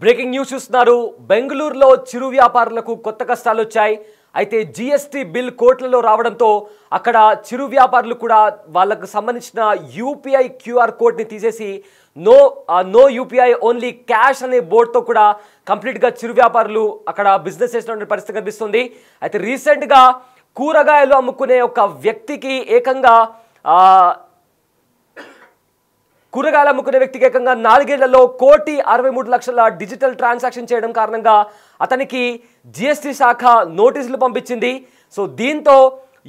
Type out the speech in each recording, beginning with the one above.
Breaking news చూస్తున్నారు. బెంగళూరులో చిరు వ్యాపారులకు కొత్త కష్టాలు వచ్చాయి. అయితే జీఎస్టీ బిల్ కోట్లలో రావడంతో అక్కడ చిరు వ్యాపారులు కూడా వాళ్ళకు సంబంధించిన యూపీఐ క్యూఆర్ కోడ్ని తీసేసి నో యూపీఐ ఓన్లీ క్యాష్ అనే బోర్డుతో కూడా కంప్లీట్గా చిరు వ్యాపారులు అక్కడ బిజినెస్ చేసినటువంటి పరిస్థితి కనిపిస్తుంది. అయితే రీసెంట్గా కూరగాయలు అమ్ముకునే ఒక వ్యక్తికి ఏకంగా కూరగాయలు అమ్ముకునే వ్యక్తికి ఏకంగా 4 ఏళ్లలో 1,63,00,000 డిజిటల్ ట్రాన్సాక్షన్ చేయడం కారణంగా అతనికి జిఎస్టీ శాఖ నోటీసులు పంపించింది. సో దీంతో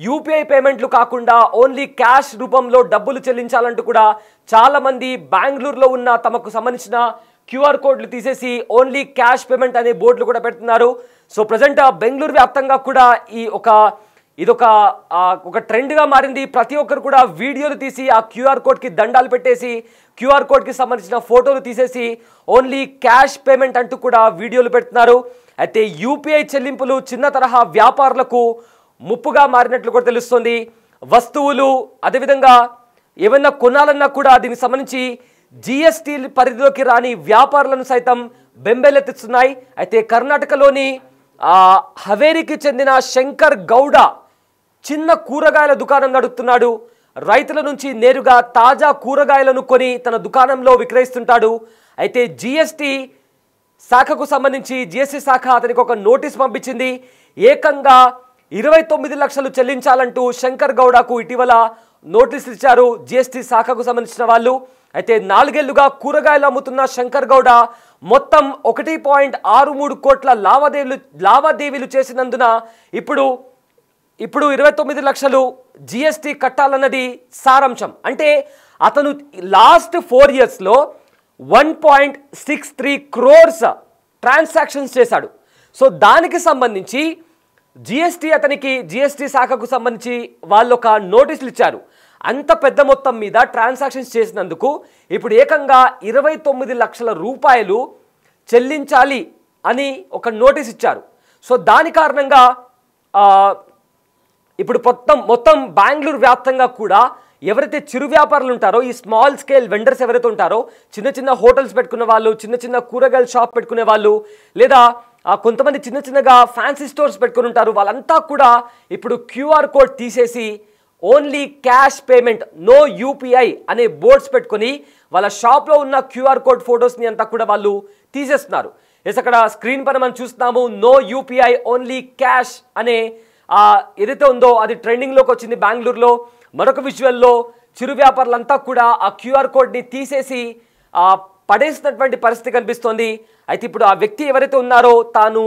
యూపీఐ పేమెంట్లు కాకుండా ఓన్లీ క్యాష్ రూపంలో డబ్బులు చెల్లించాలంటూ కూడా చాలామంది బెంగళూరులో ఉన్న తమకు సంబంధించిన క్యూఆర్ కోడ్లు తీసేసి ఓన్లీ క్యాష్ పేమెంట్ అనే బోర్డులు కూడా పెడుతున్నారు. సో ప్రజెంట్ బెంగళూరు వ్యాప్తంగా కూడా ఇదొక ట్రెండ్గా మారింది. ప్రతి ఒక్కరు కూడా వీడియోలు తీసి ఆ క్యూఆర్ కోడ్కి దండాలు పెట్టేసి క్యూఆర్ కోడ్కి సంబంధించిన ఫోటోలు తీసేసి ఓన్లీ క్యాష్ పేమెంట్ అంటూ కూడా వీడియోలు పెడుతున్నారు. అయితే యూపీఐ చెల్లింపులు చిన్న తరహా వ్యాపారులకు ముప్పుగా మారినట్లు కూడా తెలుస్తుంది. వస్తువులు అదేవిధంగా ఏమైనా కొనాలన్నా కూడా దీనికి సంబంధించి జిఎస్టీ పరిధిలోకి రాని వ్యాపారులను సైతం బెంబేలెత్తిస్తున్నాయి. అయితే కర్ణాటకలోని హవేరికి చెందిన శంకర్ గౌడ చిన్న కూరగాయల దుకాణం నడుపుతున్నాడు. రైతుల నుంచి నేరుగా తాజా కూరగాయలను కొని తన దుకాణంలో విక్రయిస్తుంటాడు. అయితే జిఎస్టీ శాఖకు సంబంధించి జిఎస్టీ శాఖ అతనికి ఒక నోటీస్ పంపించింది. ఏకంగా 29 లక్షలు చెల్లించాలంటూ శంకర్ గౌడకు ఇటీవల నోటీసులు ఇచ్చారు జిఎస్టీ శాఖకు సంబంధించిన వాళ్ళు. అయితే 4 ఏళ్లుగా కూరగాయలు అమ్ముతున్న శంకర్ గౌడ మొత్తం 1.63 కోట్ల లావాదేవీలు చేసినందున ఇప్పుడు 29 లక్షలు జిఎస్టీ కట్టాలన్నది సారాంశం. అంటే అతను లాస్ట్ 4 ఇయర్స్లో 1.63 crores ట్రాన్సాక్షన్స్ చేశాడు. సో దానికి సంబంధించి జిఎస్టీ శాఖకు సంబంధించి వాళ్ళు ఒక నోటీసులు ఇచ్చారు. అంత పెద్ద మొత్తం మీద ట్రాన్సాక్షన్స్ చేసినందుకు ఇప్పుడు ఏకంగా 29 లక్షల రూపాయలు చెల్లించాలి అని ఒక నోటీస్ ఇచ్చారు. సో దాని కారణంగా ఇప్పుడు మొత్తం బెంగళూరు వ్యాప్తంగా కూడా ఎవరైతే చిరు వ్యాపారులు ఉంటారో ఈ స్మాల్ స్కేల్ వెండర్స్ ఎవరైతే ఉంటారో చిన్న హోటల్స్ పెట్టుకునే వాళ్ళు, చిన్న కూరగాయల షాప్ పెట్టుకునే వాళ్ళు, లేదా కొంతమంది చిన్నగా ఫ్యాన్సీ స్టోర్స్ పెట్టుకుని ఉంటారు, వాళ్ళంతా కూడా ఇప్పుడు క్యూఆర్ కోడ్ తీసేసి only cash payment no UPI అనే బోర్డ్స్ పెట్టుకొని వాళ్ళ షాప్లో ఉన్న క్యూఆర్ కోడ్ ఫొటోస్ని అంతా కూడా వాళ్ళు తీసేస్తున్నారు. అక్కడ స్క్రీన్ పైన మనం చూస్తున్నాము నో యూపీఐ ఓన్లీ క్యాష్ అనే ఏదైతే ఉందో అది ట్రెండింగ్లోకి వచ్చింది బెంగళూరులో. మరొక విజువల్లో చిరు వ్యాపారులంతా కూడా ఆ క్యూఆర్ కోడ్ని తీసేసి పడేసినటువంటి పరిస్థితి కనిపిస్తోంది. అయితే ఇప్పుడు ఆ వ్యక్తి ఎవరైతే ఉన్నారో తాను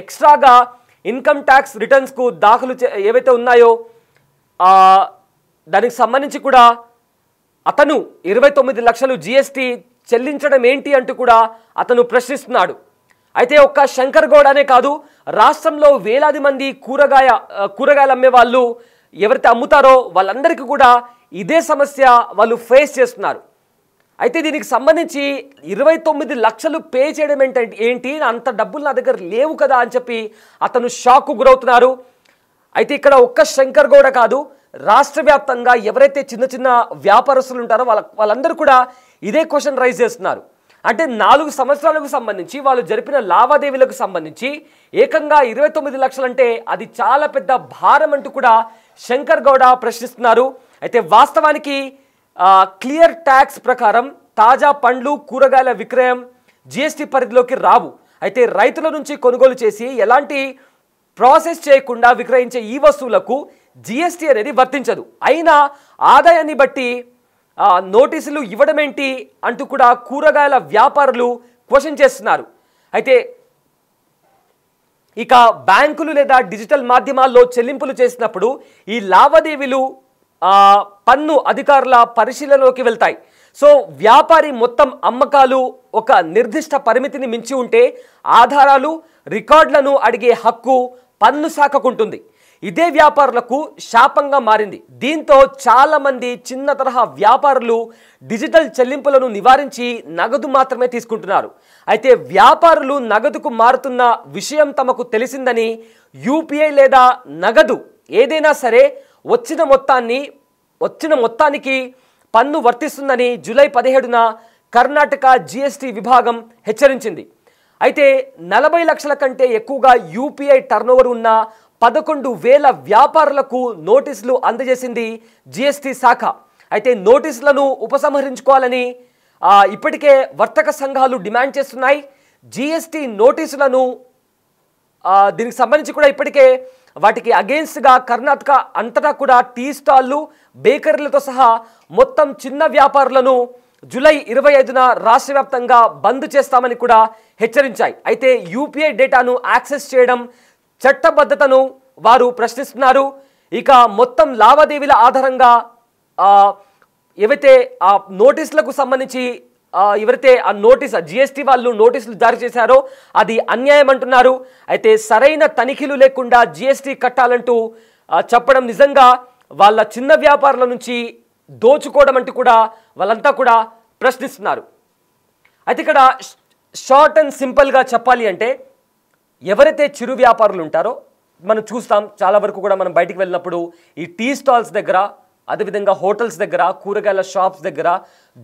ఎక్స్ట్రాగా ఇన్కమ్ ట్యాక్స్ రిటర్న్స్కు దాఖలు ఏవైతే ఉన్నాయో దానికి సంబంధించి కూడా అతను 29 లక్షలు జిఎస్టీ చెల్లించడం ఏంటి అంటూ కూడా అతను ప్రశ్నిస్తున్నాడు. అయితే ఒక్క శంకర్ గౌడనే కాదు, రాష్ట్రంలో వేలాది మంది కూరగాయలు అమ్మే వాళ్ళు ఎవరైతే అమ్ముతారో వాళ్ళందరికీ కూడా ఇదే సమస్య వాళ్ళు ఫేస్ చేస్తున్నారు. అయితే దీనికి సంబంధించి 29 లక్షలు పే చేయడం ఏంటి, అంత డబ్బులు నా దగ్గర లేవు కదా అని చెప్పి అతను షాక్కు గురవుతున్నారు. అయితే ఇక్కడ ఒక్క శంకర్ గౌడ కాదు, రాష్ట్ర వ్యాప్తంగా ఎవరైతే చిన్న వ్యాపారస్తులు ఉంటారో వాళ్ళందరూ కూడా ఇదే క్వశ్చన్ రైజ్ చేస్తున్నారు. అంటే 4 సంవత్సరాలకు సంబంధించి వాళ్ళు జరిపిన లావాదేవీలకు సంబంధించి ఏకంగా 29 లక్షలు అంటే అది చాలా పెద్ద భారం అంటూ కూడా శంకర్ గౌడ ప్రశ్నిస్తున్నారు. అయితే వాస్తవానికి క్లియర్ ట్యాక్స్ ప్రకారం తాజా పండ్లు కూరగాయల విక్రయం జిఎస్టీ పరిధిలోకి రావు. అయితే రైతుల నుంచి కొనుగోలు చేసి ఎలాంటి ప్రాసెస్ చేయకుండా విక్రయించే ఈ వస్తువులకు జిఎస్టీ అనేది వర్తించదు. అయినా ఆదాయాన్ని బట్టి నోటీసులు ఇవ్వడం ఏంటి అంటూ కూడా కూరగాయల వ్యాపారులు క్వశ్చన్ చేస్తున్నారు. అయితే ఇక బ్యాంకులు లేదా డిజిటల్ మాధ్యమాల్లో చెల్లింపులు చేసినప్పుడు ఈ లావాదేవీలు పన్ను అధికారుల పరిశీలనలోకి వెళ్తాయి. సో వ్యాపారి మొత్తం అమ్మకాలు ఒక నిర్దిష్ట పరిమితిని మించి ఉంటే ఆధారాలు రికార్డులను అడిగే హక్కు పన్ను శాఖకు ఉంటుంది. ఇదే వ్యాపారులకు శాపంగా మారింది. దీంతో చాలామంది చిన్న తరహా వ్యాపారులు డిజిటల్ చెల్లింపులను నివారించి నగదు మాత్రమే తీసుకుంటున్నారు. అయితే వ్యాపారులు నగదుకు మారుతున్న విషయం తమకు తెలిసిందని యూపీఐ లేదా నగదు ఏదైనా సరే వచ్చిన మొత్తానికి పన్ను వర్తిస్తుందని జూలై 17న కర్ణాటక జిఎస్టీ విభాగం హెచ్చరించింది. అయితే 40 లక్షల కంటే ఎక్కువగా యూపీఐ టర్నోవర్ ఉన్న 11,000 వ్యాపారులకు నోటీసులు అందజేసింది జిఎస్టీ శాఖ. అయితే నోటీసులను ఉపసంహరించుకోవాలని ఇప్పటికే వర్తక సంఘాలు డిమాండ్ చేస్తున్నాయి. జిఎస్టీ నోటీసులను దీనికి సంబంధించి కూడా ఇప్పటికే వాటికి అగెయిన్స్ట్గా కర్ణాటక అంతటా కూడా టీ స్టాళ్ళు, బేకరీలతో సహా మొత్తం చిన్న వ్యాపారులను జూలై 25న రాష్ట్ర వ్యాప్తంగా బంద్ చేస్తామని కూడా హెచ్చరించాయి. అయితే యూపీఐ డేటాను యాక్సెస్ చేయడం చట్టబద్ధతను వారు ప్రశ్నిస్తున్నారు. ఇక మొత్తం లావాదేవీల ఆధారంగా ఏవైతే ఆ నోటీసులకు సంబంధించి ఎవరైతే ఆ జిఎస్టీ వాళ్ళు నోటీసులు జారీ చేశారో అది అన్యాయం అంటున్నారు. అయితే సరైన తనిఖీలు లేకుండా జిఎస్టీ కట్టాలంటూ చెప్పడం నిజంగా వాళ్ళ చిన్న వ్యాపారుల నుంచి దోచుకోవడం అంటూ కూడా వాళ్ళంతా కూడా ప్రశ్నిస్తున్నారు. అయితే ఇక్కడ షార్ట్ అండ్ సింపుల్గా చెప్పాలి అంటే ఎవరైతే చిరు వ్యాపారులు ఉంటారో మనం చూస్తాం, చాలా వరకు కూడా మనం బయటికి వెళ్ళినప్పుడు ఈ టీ స్టాల్స్ దగ్గర, అదేవిధంగా హోటల్స్ దగ్గర, కూరగాయల షాప్స్ దగ్గర,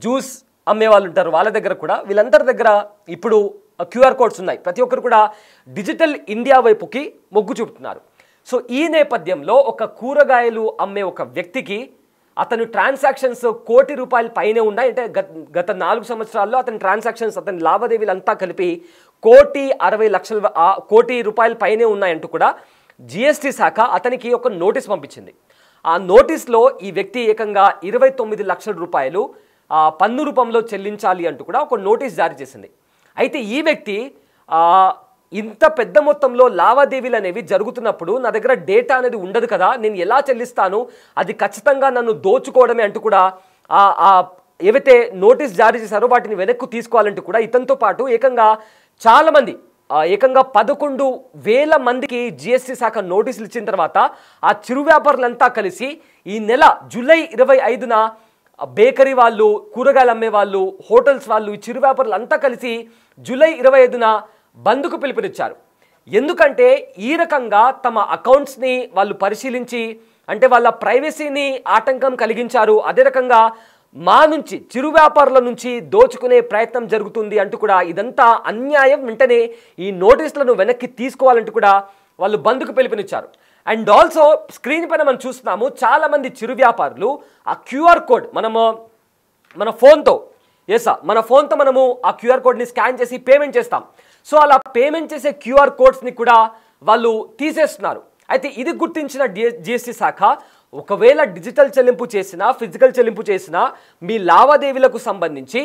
జ్యూస్ అమ్మే వాళ్ళు ఉంటారు, వాళ్ళ దగ్గర కూడా వీళ్ళందరి దగ్గర ఇప్పుడు క్యూఆర్ కోడ్స్ ఉన్నాయి. ప్రతి ఒక్కరు కూడా డిజిటల్ ఇండియా వైపుకి మొగ్గు చూపుతున్నారు. సో ఈ నేపథ్యంలో ఒక కూరగాయలు అమ్మే ఒక వ్యక్తికి అతను ట్రాన్సాక్షన్స్ ₹1 కోటి పైనే ఉన్నాయి. అంటే గత 4 సంవత్సరాల్లో అతని ట్రాన్సాక్షన్స్, అతని లావాదేవీలు అంతా కలిపి ₹1,60,00,000 కోటి పైనే ఉన్నాయంటూ కూడా జిఎస్టీ శాఖ అతనికి ఒక నోటీస్ పంపించింది. ఆ నోటీస్లో ఈ వ్యక్తి ఏకంగా ₹29 లక్షల పన్ను రూపంలో చెల్లించాలి అంటూ కూడా ఒక నోటీస్ జారీ చేసింది. అయితే ఈ వ్యక్తి ఇంత పెద్ద మొత్తంలో లావాదేవీలు అనేవి జరుగుతున్నప్పుడు నా దగ్గర డేటా అనేది ఉండదు కదా, నేను ఎలా చెల్లిస్తాను, అది ఖచ్చితంగా నన్ను దోచుకోవడమే అంటూ కూడా ఏవైతే నోటీస్ జారీ చేశారో వాటిని వెనక్కు తీసుకోవాలంటూ కూడా ఇతనితో పాటు ఏకంగా చాలామంది ఏకంగా 11,000 మందికి జిఎస్టీ శాఖ నోటీసులు ఇచ్చిన తర్వాత ఆ చిరు వ్యాపారులంతా కలిసి ఈ నెల జూలై 25న బేకరీ వాళ్ళు, కూరగాయలు అమ్మే వాళ్ళు, హోటల్స్ వాళ్ళు, చిరు వ్యాపారులు అంతా కలిసి జూలై 25న బంద్కు పిలుపునిచ్చారు. ఎందుకంటే ఈ రకంగా తమ అకౌంట్స్ని వాళ్ళు పరిశీలించి, అంటే వాళ్ళ ప్రైవసీని ఆటంకం కలిగించారు, అదే రకంగా మా నుంచి చిరు వ్యాపారుల నుంచి దోచుకునే ప్రయత్నం జరుగుతుంది అంటూ కూడా ఇదంతా అన్యాయం, వెంటనే ఈ నోటీసులను వెనక్కి తీసుకోవాలంటూ కూడా వాళ్ళు బంద్కు పిలుపునిచ్చారు. అండ్ ఆల్సో స్క్రీన్ పైన మనం చూస్తున్నాము, చాలామంది చిరు వ్యాపారులు ఆ క్యూఆర్ కోడ్ మన ఫోన్తో మనము ఆ క్యూఆర్ కోడ్ని స్కాన్ చేసి పేమెంట్ చేస్తాం. సో అలా పేమెంట్ చేసే క్యూఆర్ కోడ్స్ని కూడా వాళ్ళు తీసేస్తున్నారు. అయితే ఇది గుర్తించిన జిఎస్టీ శాఖ ఒకవేళ డిజిటల్ చెల్లింపు చేసినా, ఫిజికల్ చెల్లింపు చేసినా మీ లావాదేవీలకు సంబంధించి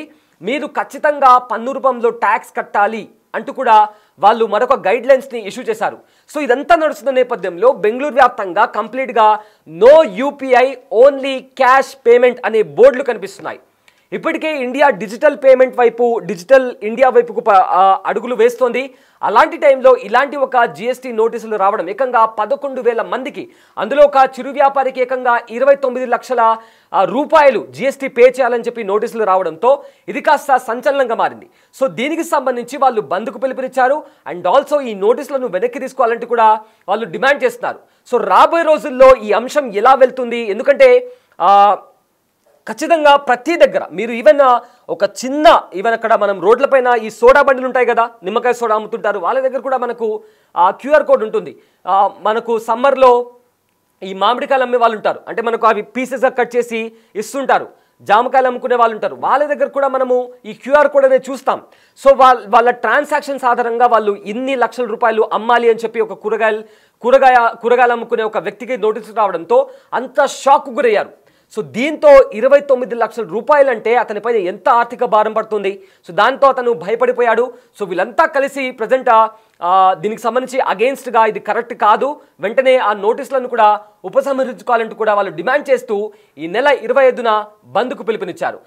మీరు ఖచ్చితంగా పన్ను రూపంలో ట్యాక్స్ కట్టాలి అంటూ కూడా వాళ్ళు మరొక గైడ్లైన్స్ని ఇష్యూ చేశారు. సో ఇదంతా నడుస్తున్న నేపథ్యంలో బెంగళూరు వ్యాప్తంగా కంప్లీట్గా no UPI only cash payment అనే బోర్డులు కనిపిస్తున్నాయి. ఇప్పటికే ఇండియా డిజిటల్ ఇండియా వైపుకు అడుగులు వేస్తోంది. అలాంటి టైంలో ఇలాంటి ఒక జిఎస్టీ నోటీసులు రావడం ఏకంగా 11,000 మందికి, అందులో ఒక చిరు వ్యాపారికి ఏకంగా ₹29 లక్షల జిఎస్టీ పే చేయాలని చెప్పి నోటీసులు రావడంతో ఇది కాస్త సంచలనంగా మారింది. సో దీనికి సంబంధించి వాళ్ళు బంద్కు పిలుపునిచ్చారు. అండ్ ఆల్సో ఈ నోటీసులను వెనక్కి తీసుకోవాలంటూ కూడా వాళ్ళు డిమాండ్ చేస్తున్నారు. సో రాబోయే రోజుల్లో ఈ అంశం ఎలా వెళ్తుంది, ఎందుకంటే ఖచ్చితంగా ప్రతి దగ్గర మీరు ఈవెన్ అక్కడ మనం రోడ్లపైన ఈ సోడా బండిలు ఉంటాయి కదా, నిమ్మకాయ సోడా అమ్ముతుంటారు, వాళ్ళ దగ్గర కూడా మనకు క్యూఆర్ కోడ్ ఉంటుంది. మనకు సమ్మర్లో ఈ మామిడికాయలు అమ్మే వాళ్ళు ఉంటారు, అంటే మనకు అవి పీసెస్గా కట్ చేసి ఇస్తుంటారు, జామకాయలు అమ్ముకునే వాళ్ళు ఉంటారు, వాళ్ళ దగ్గర కూడా మనము ఈ క్యూఆర్ కోడ్ అనేది చూస్తాం. సో వాళ్ళ ట్రాన్సాక్షన్స్ ఆధారంగా వాళ్ళు ఇన్ని లక్షల అమ్మాలి అని చెప్పి ఒక కూరగాయలు అమ్ముకునే ఒక వ్యక్తికి నోటీసులు రావడంతో అంత షాక్ గురయ్యారు. సో దీంతో ₹29 లక్షల అంటే అతనిపైన ఎంత ఆర్థిక భారం పడుతుంది. సో దాంతో అతను భయపడిపోయాడు. సో వీళ్ళంతా కలిసి ప్రజెంట్ దీనికి సంబంధించి అగెయిన్స్ట్గా ఇది కరెక్ట్ కాదు, వెంటనే ఆ నోటీసులను కూడా ఉపసంహరించుకోవాలంటూ కూడా వాళ్ళు డిమాండ్ చేస్తూ ఈ నెల 25న బంద్కు పిలుపునిచ్చారు.